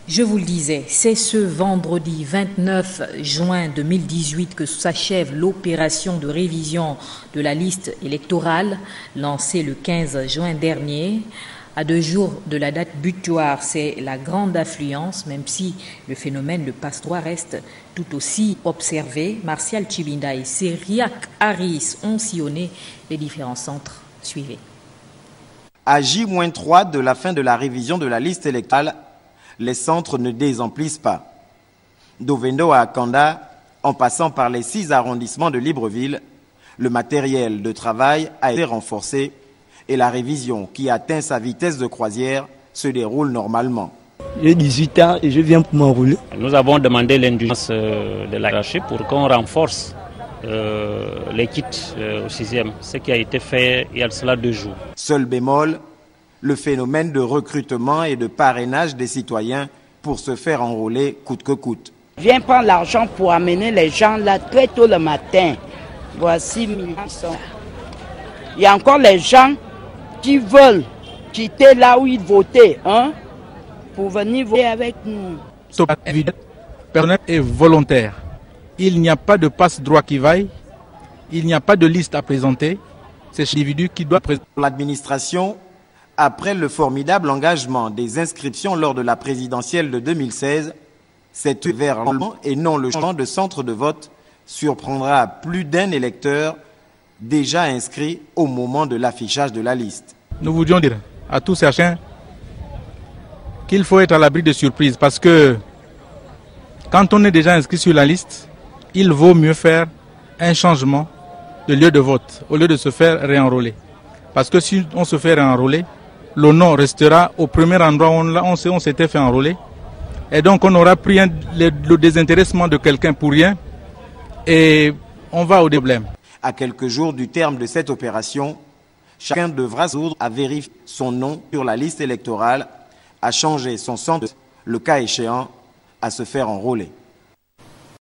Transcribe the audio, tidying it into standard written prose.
Je vous le disais, c'est ce vendredi 29 juin 2018 que s'achève l'opération de révision de la liste électorale lancée le 15 juin dernier. À 2 jours de la date butoir, c'est la grande affluence, même si le phénomène de passe-droit reste tout aussi observé. Martial Tchibinda et Cyriac Harris ont sillonné les différents centres. Suivez. À J-3 de la fin de la révision de la liste électorale, les centres ne désemplissent pas. D'Ovendo à Akanda, en passant par les 6 arrondissements de Libreville, le matériel de travail a été renforcé et la révision, qui atteint sa vitesse de croisière, se déroule normalement. J'ai 18 ans et je viens pour m'enrouler. Nous avons demandé l'indulgence de la hiérarchie pour qu'on renforce les kits au 6e, ce qui a été fait il y a cela 2 jours. Seul bémol, le phénomène de recrutement et de parrainage des citoyens pour se faire enrôler coûte que coûte. Viens prendre l'argent pour amener les gens là très tôt le matin. Voici 1000 personnes. Il y a encore les gens qui veulent quitter là où ils votaient, pour venir voter avec nous. Personnel et volontaire. Il n'y a pas de passe-droit qui vaille, il n'y a pas de liste à présenter. C'est l'individu qui doit présenter. L'administration, après le formidable engagement des inscriptions lors de la présidentielle de 2016, cet vers et non le changement de centre de vote surprendra plus d'un électeur déjà inscrit au moment de l'affichage de la liste. Nous voulions dire à tous certains qu'il faut être à l'abri de surprises parce que quand on est déjà inscrit sur la liste, il vaut mieux faire un changement de lieu de vote au lieu de se faire réenrôler. Parce que si on se fait réenrôler, le nom restera au premier endroit où on s'était fait enrôler. Et donc on aura pris le désintéressement de quelqu'un pour rien et on va au problème. À quelques jours du terme de cette opération, chacun devra s'ouvrir à vérifier son nom sur la liste électorale, à changer son centre, le cas échéant, à se faire enrôler.